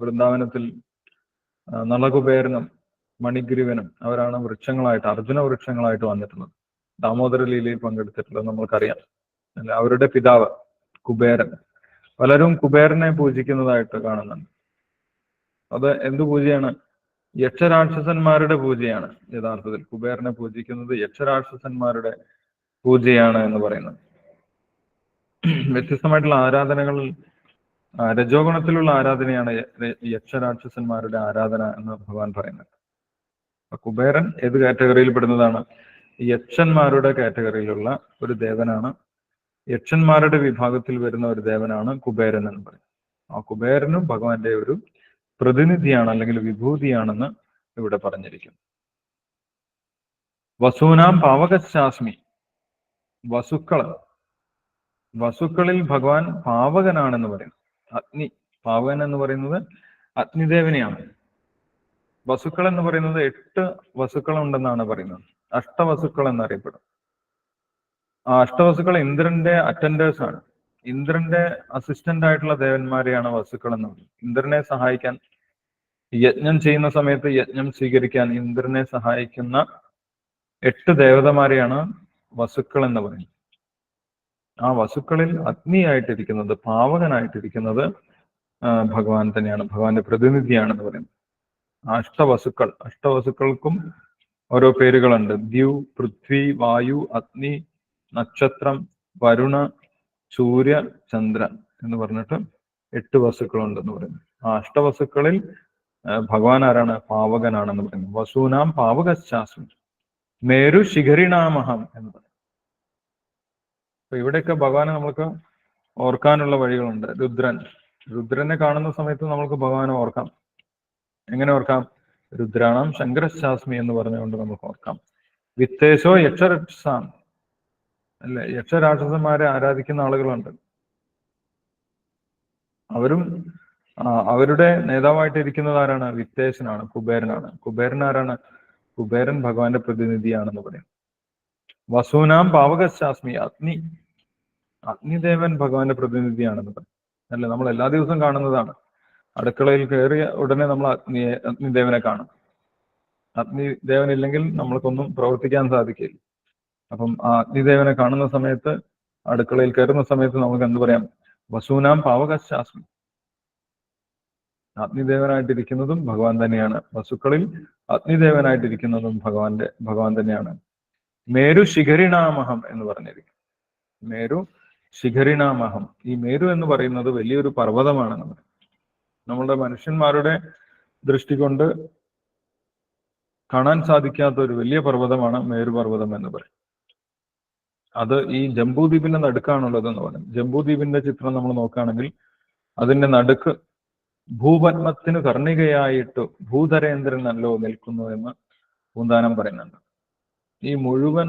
വൃന്ദാവനത്തിൽ നളകുബേരനും മണിഗ്രീവനും അവരാണ് വൃക്ഷങ്ങളായിട്ട്, അർജുന വൃക്ഷങ്ങളായിട്ട് വന്നിട്ടുള്ളത്. ദാമോദര ലീലയിൽ പങ്കെടുത്തിട്ടുള്ളത് നമ്മൾക്കറിയാം, അല്ല? അവരുടെ പിതാവ് കുബേരൻ. പലരും കുബേരനെ പൂജിക്കുന്നതായിട്ട് കാണുന്നുണ്ട്. അത് എന്ത് പൂജയാണ്? യക്ഷരാക്ഷസന്മാരുടെ പൂജയാണ്. യഥാർത്ഥത്തിൽ കുബേരനെ പൂജിക്കുന്നത് യക്ഷരാക്ഷസന്മാരുടെ പൂജയാണ് എന്ന് പറയുന്നത്. വ്യത്യസ്തമായിട്ടുള്ള ആരാധനകളിൽ രജോ ഗുണത്തിലുള്ള ആരാധനയാണ് യക്ഷരാക്ഷസന്മാരുടെ ആരാധന എന്ന് ഭഗവാൻ പറയുന്നത്. കുബേരൻ ഏത് കാറ്റഗറിയിൽ പെടുന്നതാണ്? യക്ഷന്മാരുടെ കാറ്റഗറിയിലുള്ള ഒരു ദേവനാണ്. യക്ഷന്മാരുടെ വിഭാഗത്തിൽ വരുന്ന ഒരു ദേവനാണ് കുബേരൻ എന്ന് പറയും. ആ കുബേരനും ഭഗവാന്റെ ഒരു പ്രതിനിധിയാണ്, അല്ലെങ്കിൽ വിഭൂതിയാണെന്ന് ഇവിടെ പറഞ്ഞിരിക്കുന്നു. വസൂനാം പാവകശാസ്മി. വസുക്കളിൽ ഭഗവാൻ പാവകനാണെന്ന് പറയുന്നു. അഗ്നി, പാവകൻ എന്ന് പറയുന്നത് അഗ്നിദേവനെയാണ്. വസുക്കൾ എന്ന് പറയുന്നത് 8 വസുക്കൾ ഉണ്ടെന്നാണ് പറയുന്നത്. അഷ്ടവസുക്കൾ എന്നറിയപ്പെടും. ആ അഷ്ടവസുക്കൾ ഇന്ദ്രന്റെ അറ്റൻഡേഴ്സ് ആണ്. ഇന്ദ്രന്റെ അസിസ്റ്റന്റ് ആയിട്ടുള്ള ദേവന്മാരെയാണ് വസുക്കൾ എന്ന് പറയുന്നത്. ഇന്ദ്രനെ സഹായിക്കാൻ, യജ്ഞം ചെയ്യുന്ന സമയത്ത് യജ്ഞം സ്വീകരിക്കാൻ ഇന്ദ്രനെ സഹായിക്കുന്ന 8 ദേവതമാരെയാണ് വസുക്കൾ എന്ന് പറയുന്നത്. ആ വസുക്കളിൽ അഗ്നിയായിട്ടിരിക്കുന്നത്, പാവകനായിട്ടിരിക്കുന്നത് ഭഗവാൻ തന്നെയാണ്, ഭഗവാന്റെ പ്രതിനിധിയാണെന്ന് പറയുന്നത്. അഷ്ടവസുക്കൾക്കും ഓരോ പേരുകളുണ്ട്. ദ്യു, പൃഥ്വി, വായു, അഗ്നി, നക്ഷത്രം, വരുണ, സൂര്യ, ചന്ദ്രൻ എന്ന് പറഞ്ഞിട്ട് 8 വസുക്കളുണ്ടെന്ന് പറയുന്നു. ആ അഷ്ടവസുക്കളിൽ ഭഗവാൻ ആരാണ്? പാവകനാണെന്ന് പറയുന്നു. വസൂനാം പാവകശാസ്ത്രം മേരു ശിഖരിണാമഹം എന്ന് പറയും. അപ്പൊ ഇവിടെയൊക്കെ ഭഗവാനെ നമ്മൾക്ക് ഓർക്കാനുള്ള വഴികളുണ്ട്. രുദ്രനെ കാണുന്ന സമയത്ത് നമ്മൾക്ക് ഭഗവാനെ ഓർക്കാം. എങ്ങനെ ഓർക്കാം? രുദ്രാണാം ശങ്കരശാസ്മി എന്ന് പറഞ്ഞുകൊണ്ട് നമുക്ക് ഓർക്കാം. വിത്തേശോ യക്ഷരക്ഷസാം, അല്ലെ? യക്ഷരാക്ഷസന്മാരെ ആരാധിക്കുന്ന ആളുകളുണ്ട്. അവരും അവരുടെ നേതാവായിട്ടിരിക്കുന്നത് ആരാണ്? വിത്തേശനാണ്, കുബേരനാണ്. കുബേരൻ ആരാണ്? കുബേരൻ ഭഗവാന്റെ പ്രതിനിധിയാണെന്ന് പറയും. വസൂനാം പാവകശാസ്മി, അഗ്നിദേവൻ ഭഗവാന്റെ പ്രതിനിധിയാണെന്ന് പറയും, അല്ലെ? നമ്മൾ എല്ലാ ദിവസവും കാണുന്നതാണ്. അടുക്കളയിൽ കയറിയ ഉടനെ നമ്മൾ അഗ്നിദേവനെ കാണും. അഗ്നിദേവൻ ഇല്ലെങ്കിൽ നമ്മൾക്കൊന്നും പ്രവർത്തിക്കാൻ സാധിക്കില്ല. അപ്പം ആ അഗ്നിദേവനെ കാണുന്ന സമയത്ത്, അടുക്കളയിൽ കയറുന്ന സമയത്ത് നമുക്ക് എന്ത് പറയാം? വസൂനാം പാവകശാസ്മി. അഗ്നിദേവനായിട്ടിരിക്കുന്നതും ഭഗവാൻ തന്നെയാണ്. വസുക്കളിൽ അഗ്നിദേവനായിട്ടിരിക്കുന്നതും ഭഗവാൻ തന്നെയാണ്. മേരു ശിഖരിണാമഹം എന്ന് പറഞ്ഞിരിക്കും. മേരു ശിഖരിണാമഹം. ഈ മേരു എന്ന് പറയുന്നത് വലിയൊരു പർവ്വതമാണ്. നമ്മളുടെ മനുഷ്യന്മാരുടെ ദൃഷ്ടി കൊണ്ട് കാണാൻ സാധിക്കാത്ത ഒരു വലിയ പർവ്വതമാണ് മേരുപർവ്വതം എന്ന് പറയും. അത് ഈ ജംബൂദ്വീപിന്റെ നടുക്കാണുള്ളത് എന്ന് പറയും. ജംബൂദ്വീപിന്റെ ചിത്രം നമ്മൾ നോക്കുകയാണെങ്കിൽ അതിന്റെ നടുക്ക് ഭൂപത്മത്തിന് കർണികയായിട്ട് ഭൂധരേന്ദ്രൻ നല്ലോ നിൽക്കുന്നു എന്ന് പൂന്താനം പറയുന്നുണ്ട്. ഈ മുഴുവൻ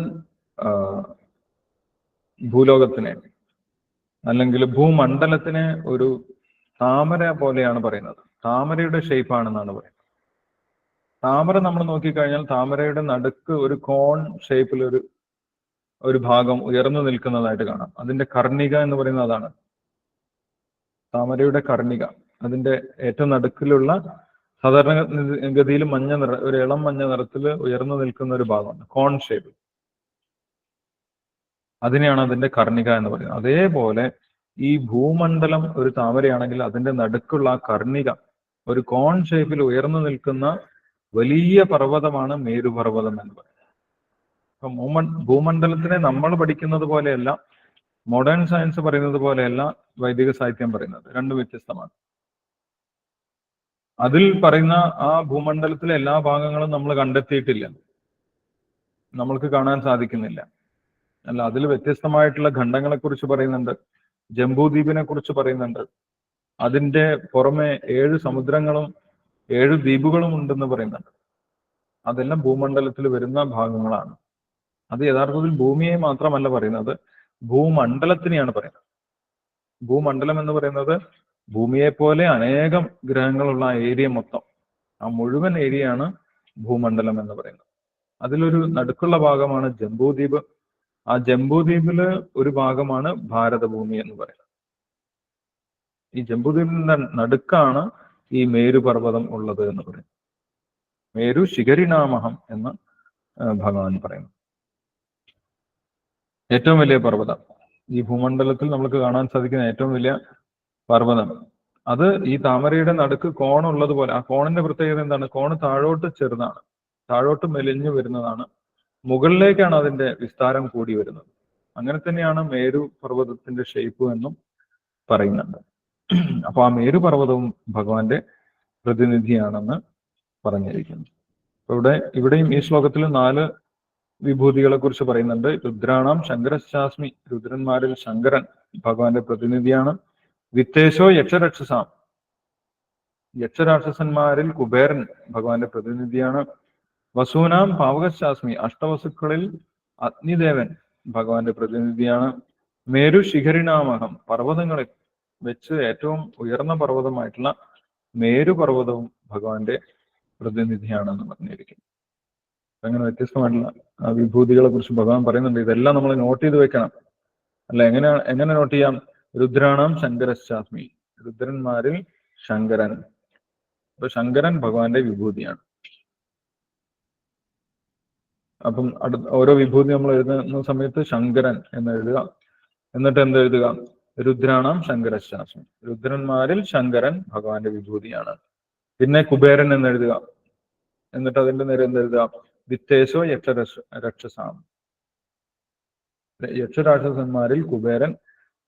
ഭൂലോകത്തിനെ അല്ലെങ്കിൽ ഭൂമണ്ഡലത്തിനെ ഒരു താമര പോലെയാണ് പറയുന്നത്. താമരയുടെ ഷേപ്പാണെന്നാണ് പറയുന്നത്. താമര നമ്മൾ നോക്കിക്കഴിഞ്ഞാൽ താമരയുടെ നടുക്ക് ഒരു കോൺ ഷേപ്പിൽ ഒരു ഭാഗം ഉയർന്നു നിൽക്കുന്നതായിട്ട് കാണാം. അതിന്റെ കർണിക എന്ന് പറയുന്നത് അതാണ്. താമരയുടെ കർണിക അതിന്റെ ഏറ്റവും നടുക്കിലുള്ള സാധാരണ ഗതിയിൽ ഒരു ഇളം മഞ്ഞ നിറത്തിൽ ഉയർന്നു നിൽക്കുന്ന ഒരു ഭാഗമാണ് കോൺ ഷേപ്പ്. അതിനെയാണ് അതിന്റെ കർണിക എന്ന് പറയുന്നത്. അതേപോലെ ഈ ഭൂമണ്ഡലം ഒരു താമരയാണെങ്കിൽ അതിന്റെ നടുക്കുള്ള ആ കർണിക ഒരു കോൺ ഷേപ്പിൽ ഉയർന്നു നിൽക്കുന്ന വലിയ പർവ്വതമാണ് മേരുപർവ്വതം എന്ന് പറയുന്നത്. അപ്പൊ ഭൂമണ്ഡലത്തിനെ നമ്മൾ പഠിക്കുന്നത് പോലെയല്ല, മോഡേൺ സയൻസ് പറയുന്നത് പോലെയല്ല വൈദിക സാഹിത്യം പറയുന്നത്. രണ്ടും വ്യത്യസ്തമാണ്. അതിൽ പറയുന്ന ആ ഭൂമണ്ഡലത്തിലെ എല്ലാ ഭാഗങ്ങളും നമ്മൾ കണ്ടെത്തിയിട്ടില്ല, നമ്മൾക്ക് കാണാൻ സാധിക്കുന്നില്ല. അല്ല, അതിൽ വ്യത്യസ്തമായിട്ടുള്ള ഖണ്ഡങ്ങളെ കുറിച്ച് പറയുന്നുണ്ട്, ജംബൂദ്വീപിനെ കുറിച്ച് പറയുന്നുണ്ട്. അതിന്റെ പുറമെ 7 സമുദ്രങ്ങളും 7 ദ്വീപുകളും ഉണ്ടെന്ന് പറയുന്നുണ്ട്. അതെല്ലാം ഭൂമണ്ഡലത്തിൽ വരുന്ന ഭാഗങ്ങളാണ്. അത് യഥാർത്ഥത്തിൽ ഭൂമിയെ മാത്രമല്ല പറയുന്നത്, ഭൂമണ്ഡലത്തിനെയാണ് പറയുന്നത്. ഭൂമണ്ഡലം എന്ന് പറയുന്നത് ഭൂമിയെ പോലെ അനേകം ഗ്രഹങ്ങളുള്ള ഏരിയ മൊത്തം, ആ മുഴുവൻ ഏരിയയാണ് ഭൂമണ്ഡലം എന്ന് പറയുന്നത്. അതിലൊരു നടുക്കുള്ള ഭാഗമാണ് ജംബൂദ്വീപ്. ആ ജംബൂദ്വീപില് ഒരു ഭാഗമാണ് ഭാരതഭൂമി എന്ന് പറയുന്നത്. ഈ ജംബൂദ്വീപിന്റെ നടുക്കാണ് ഈ മേരു പർവ്വതം ഉള്ളത് എന്ന് പറയും. മേരു ശിഖരിണാമഹം എന്ന് ഭഗവാൻ പറയുന്നു. ഏറ്റവും വലിയ പർവ്വതം, ഈ ഭൂമണ്ഡലത്തിൽ നമുക്ക് കാണാൻ സാധിക്കുന്ന ഏറ്റവും വലിയ പർവ്വതം. അത് ഈ താമരയുടെ നടുക്ക് കോണുള്ളത് പോലെ. ആ കോണിന്റെ പ്രത്യേകത എന്താണ്? കോണ് താഴോട്ട് ചെറുതാണ്, താഴോട്ട് മെലിഞ്ഞു വരുന്നതാണ്, മുകളിലേക്കാണ് അതിന്റെ വിസ്താരം കൂടി വരുന്നത്. അങ്ങനെ തന്നെയാണ് മേരു പർവ്വതത്തിന്റെ ഷേപ്പ് എന്നും പറയുന്നുണ്ട്. അപ്പൊ ആ മേരു പർവ്വതവും ഭഗവാന്റെ പ്രതിനിധിയാണെന്ന് പറഞ്ഞിരിക്കുന്നു. ഇവിടെയും ഈ ശ്ലോകത്തിൽ 4 വിഭൂതികളെ കുറിച്ച് പറയുന്നുണ്ട്. രുദ്രാണാം ശങ്കരശാസ്മി, രുദ്രന്മാരിൽ ശങ്കരൻ ഭഗവാന്റെ പ്രതിനിധിയാണ്. വിത്തേശോ യക്ഷരക്ഷസാം, യക്ഷരാക്ഷസന്മാരിൽ കുബേരൻ ഭഗവാന്റെ പ്രതിനിധിയാണ്. വസൂനാം പാവകശാസ്മി, അഷ്ടവസുക്കളിൽ അഗ്നിദേവൻ ഭഗവാന്റെ പ്രതിനിധിയാണ്. മേരു ശിഖരിണാമഹം, പർവ്വതങ്ങളിൽ വെച്ച് ഏറ്റവും ഉയർന്ന പർവ്വതമായിട്ടുള്ള മേരു പർവ്വതവും ഭഗവാന്റെ പ്രതിനിധിയാണെന്ന് പറഞ്ഞിരിക്കുന്നു. അങ്ങനെ വ്യത്യസ്തമായിട്ടുള്ള വിഭൂതികളെ കുറിച്ച് ഭഗവാൻ പറയുന്നുണ്ട്. ഇതെല്ലാം നമ്മൾ നോട്ട് ചെയ്ത് വെക്കണം. അല്ല, എങ്ങനെ നോട്ട് ചെയ്യാം? രുദ്രാണാം ശങ്കരശാസ്മി, രുദ്രന്മാരിൽ ശങ്കരൻ. അപ്പൊ ശങ്കരൻ ഭഗവാന്റെ വിഭൂതിയാണ്. അപ്പം ഓരോ വിഭൂതി നമ്മൾ എഴുതുന്ന സമയത്ത് ശങ്കരൻ എന്ന് എഴുതുക. എന്നിട്ട് എന്ത് എഴുതുക? രുദ്രാണാം ശങ്കരശാസ്മി, രുദ്രന്മാരിൽ ശങ്കരൻ ഭഗവാന്റെ വിഭൂതിയാണ്. പിന്നെ കുബേരൻ എന്ന് എഴുതുക. എന്നിട്ട് അതിന്റെ നേരെ എന്തെഴുതുക? വിത്തേശോ യക്ഷരക്ഷസാം, യക്ഷരാക്ഷസന്മാരിൽ കുബേരൻ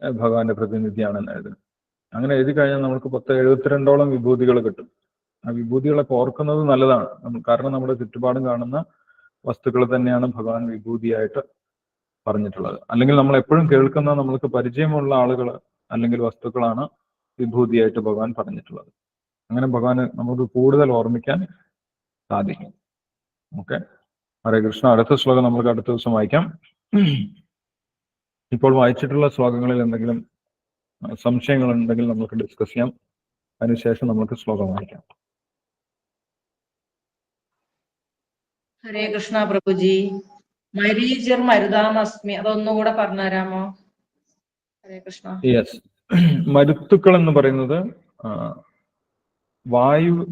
ഭഗവാന്റെ പ്രതിനിധിയാണെന്ന് എഴുതുന്നത്. അങ്ങനെ എഴുതി കഴിഞ്ഞാൽ നമുക്ക് 72ഓളം വിഭൂതികൾ കിട്ടും. ആ വിഭൂതികളൊക്കെ ഓർക്കുന്നത് നല്ലതാണ്. കാരണം നമ്മുടെ ചുറ്റുപാടും കാണുന്ന വസ്തുക്കൾ തന്നെയാണ് ഭഗവാൻ വിഭൂതിയായിട്ട് പറഞ്ഞിട്ടുള്ളത്. അല്ലെങ്കിൽ നമ്മൾ എപ്പോഴും കേൾക്കുന്ന നമ്മൾക്ക് പരിചയമുള്ള ആളുകൾ അല്ലെങ്കിൽ വസ്തുക്കളാണ് വിഭൂതിയായിട്ട് ഭഗവാൻ പറഞ്ഞിട്ടുള്ളത്. അങ്ങനെ ഭഗവാന് നമുക്ക് കൂടുതൽ ഓർമ്മിക്കാൻ സാധിക്കും. ഓക്കെ, ഹരേ കൃഷ്ണ. അടുത്ത ശ്ലോകം നമുക്ക് അടുത്ത ദിവസം വായിക്കാം. ഇപ്പോൾ വായിച്ചിട്ടുള്ള ശ്ലോകങ്ങളിൽ എന്തെങ്കിലും സംശയങ്ങൾ ഉണ്ടെങ്കിൽ നമുക്ക് ഡിസ്കസ് ചെയ്യാം. അതിനുശേഷം നമുക്ക് ശ്ലോകം വായിക്കാം. ഹരേ കൃഷ്ണ പ്രഭുജി. മരീചിർ മരുതാമസ്മി, അതൊന്നുകൂടെ പറഞ്ഞുതരാമോ? ഹരേ കൃഷ്ണ. യെസ്, മരുത്തുക്കൾ എന്ന് പറയുന്നത്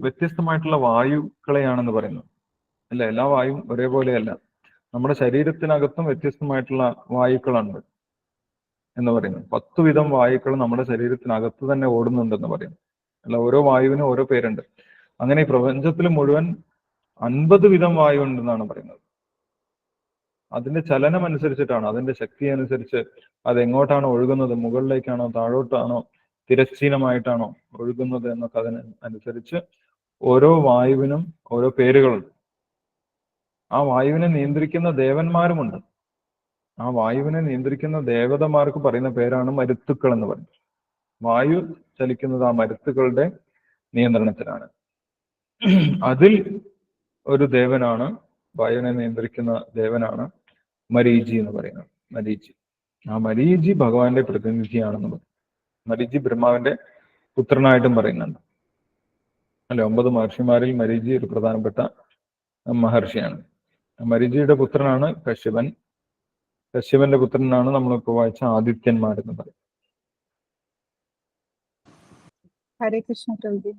വ്യത്യസ്തമായിട്ടുള്ള വായുക്കളെയാണെന്ന് പറയുന്നു. അല്ല, എല്ലാ വായുവും ഒരേപോലെയല്ല. നമ്മുടെ ശരീരത്തിനകത്തും വ്യത്യസ്തമായിട്ടുള്ള വായുക്കളുണ്ട് എന്ന് പറയുന്നു. 10 വിധം വായുക്കൾ നമ്മുടെ ശരീരത്തിനകത്ത് തന്നെ ഓടുന്നുണ്ടെന്ന് പറയുന്നു. അല്ല, ഓരോ വായുവിനും ഓരോ പേരുണ്ട്. അങ്ങനെ ഈ പ്രപഞ്ചത്തിൽ മുഴുവൻ 50 വിധം വായു ഉണ്ടെന്നാണ് പറയുന്നത്. അതിന്റെ ചലനം അനുസരിച്ചിട്ടാണ്, അതിന്റെ ശക്തി അനുസരിച്ച് അത് എങ്ങോട്ടാണ് ഒഴുകുന്നത്, മുകളിലേക്കാണോ താഴോട്ടാണോ തിരശ്ചീനമായിട്ടാണോ ഒഴുകുന്നത് എന്നൊക്കെ അതിനനുസരിച്ച് ഓരോ വായുവിനും ഓരോ പേരുകളുണ്ട്. ആ വായുവിനെ നിയന്ത്രിക്കുന്ന ദേവന്മാരുമുണ്ട്. ആ വായുവിനെ നിയന്ത്രിക്കുന്ന ദേവതമാർക്ക് പറയുന്ന പേരാണ് മരുത്തുക്കൾ എന്ന് പറയുന്നത്. വായു ചലിക്കുന്നത് ആ മരുത്തുക്കളുടെ നിയന്ത്രണത്തിലാണ്. അതിൽ ഒരു ദേവനാണ്, വായുവിനെ നിയന്ത്രിക്കുന്ന ദേവനാണ് മരീചി എന്ന് പറയുന്നത്. മരീചി, ആ മരീചി ഭഗവാന്റെ പ്രതിനിധിയാണെന്ന് പറയും. മരീചി ബ്രഹ്മാവിന്റെ പുത്രനായിട്ടും പറയുന്നുണ്ട് അല്ലെ. 9 മഹർഷിമാരിൽ മരീചി ഒരു പ്രധാനപ്പെട്ട മഹർഷിയാണ്. മരീചിയുടെ പുത്രനാണ് കശ്യപൻ. കശ്യപന്റെ പുത്രനാണ് നമ്മളിപ്പോൾ വായിച്ച ആദിത്യന്മാരെന്ന് പറയും. ഹരേ കൃഷ്ണ പ്രഭുജി.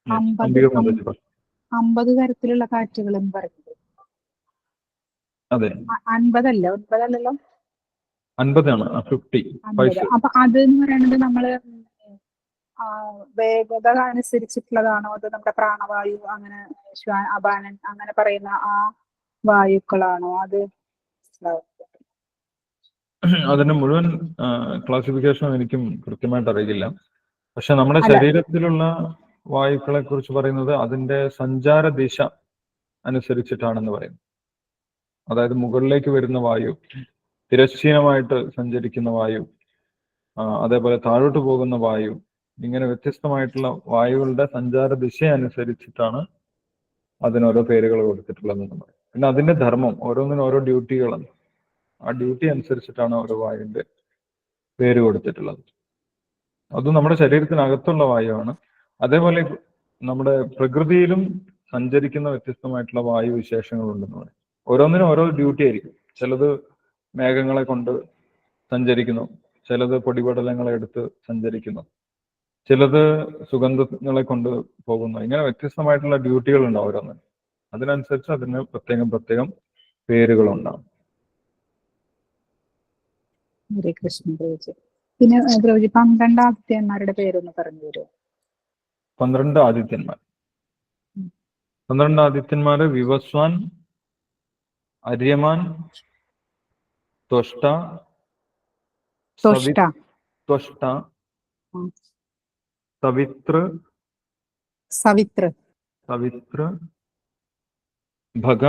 അംബിക മാതാജി പറഞ്ഞു. 50 തരത്തിലുള്ള കാറ്റുകൾ എന്ന് പറയുന്നത് അതെ, 50 അല്ല, 9 അല്ലല്ലോ, 50 ആണ്. 50. അപ്പൊ അത് എന്ന് പറയുന്നത് നമ്മള് വേഗത അനുസരിച്ചിട്ടുള്ളതാണോ, അത് നമ്മുടെ പ്രാണവായു അങ്ങനെ അപാനൻ അങ്ങനെ പറയുന്ന ആ വായുക്കളാണോ? അത് അതിന്റെ മുഴുവൻ ക്ലാസിഫിക്കേഷനും എനിക്കും കൃത്യമായിട്ട് അറിയില്ല. പക്ഷെ നമ്മുടെ ശരീരത്തിലുള്ള വായുക്കളെ കുറിച്ച് പറയുന്നത് അതിന്റെ സഞ്ചാര ദിശ അനുസരിച്ചിട്ടാണെന്ന് പറയുന്നു. അതായത് മുകളിലേക്ക് വരുന്ന വായു, തിരശ്ചീനമായിട്ട് സഞ്ചരിക്കുന്ന വായു, അതേപോലെ താഴോട്ട് പോകുന്ന വായു, ഇങ്ങനെ വ്യത്യസ്തമായിട്ടുള്ള വായുകളുടെ സഞ്ചാര ദിശ അനുസരിച്ചിട്ടാണ് അതിനോരോ പേരുകൾ കൊടുത്തിട്ടുള്ളതെന്ന് പറയും. പിന്നെ അതിന്റെ ധർമ്മം, ഓരോന്നിനും ഓരോ ഡ്യൂട്ടികളാണ്. ആ ഡ്യൂട്ടി അനുസരിച്ചിട്ടാണ് ഓരോ വായുവിന്റെ പേര് കൊടുത്തിട്ടുള്ളത്. അത് നമ്മുടെ ശരീരത്തിനകത്തുള്ള വായുവാണ്. അതേപോലെ നമ്മുടെ പ്രകൃതിയിലും സഞ്ചരിക്കുന്ന വ്യത്യസ്തമായിട്ടുള്ള വായു വിശേഷങ്ങളുണ്ടെന്ന് പറയും. ഓരോന്നിനും ഓരോ ഡ്യൂട്ടി ആയിരിക്കും. ചിലത് മേഘങ്ങളെ കൊണ്ട് സഞ്ചരിക്കുന്നു, ചിലത് പൊടിപടലങ്ങളെ എടുത്ത് സഞ്ചരിക്കുന്നു, ചിലത് സുഗന്ധങ്ങളെ കൊണ്ട് പോകുന്നു. ഇങ്ങനെ വ്യത്യസ്തമായിട്ടുള്ള ഡ്യൂട്ടികൾ ഉണ്ടാവും ഓരോന്നിനും. അതിനനുസരിച്ച് അതിന് പ്രത്യേകം പേരുകളുണ്ടാവും. ഹരേ കൃഷ്ണ പ്രഭുജി. പിന്നെ പ്രഭുജി 12 ആദിത്യന്മാരുടെ പേരൊന്ന് പറഞ്ഞു തരുമോ? 12 ആദിത്യന്മാർ. 12 ആദിത്യന്മാര് വിവസ്വാൻ, അര്യമാൻ, ത്വഷ്ട, സവിത്ര, ഭഗ,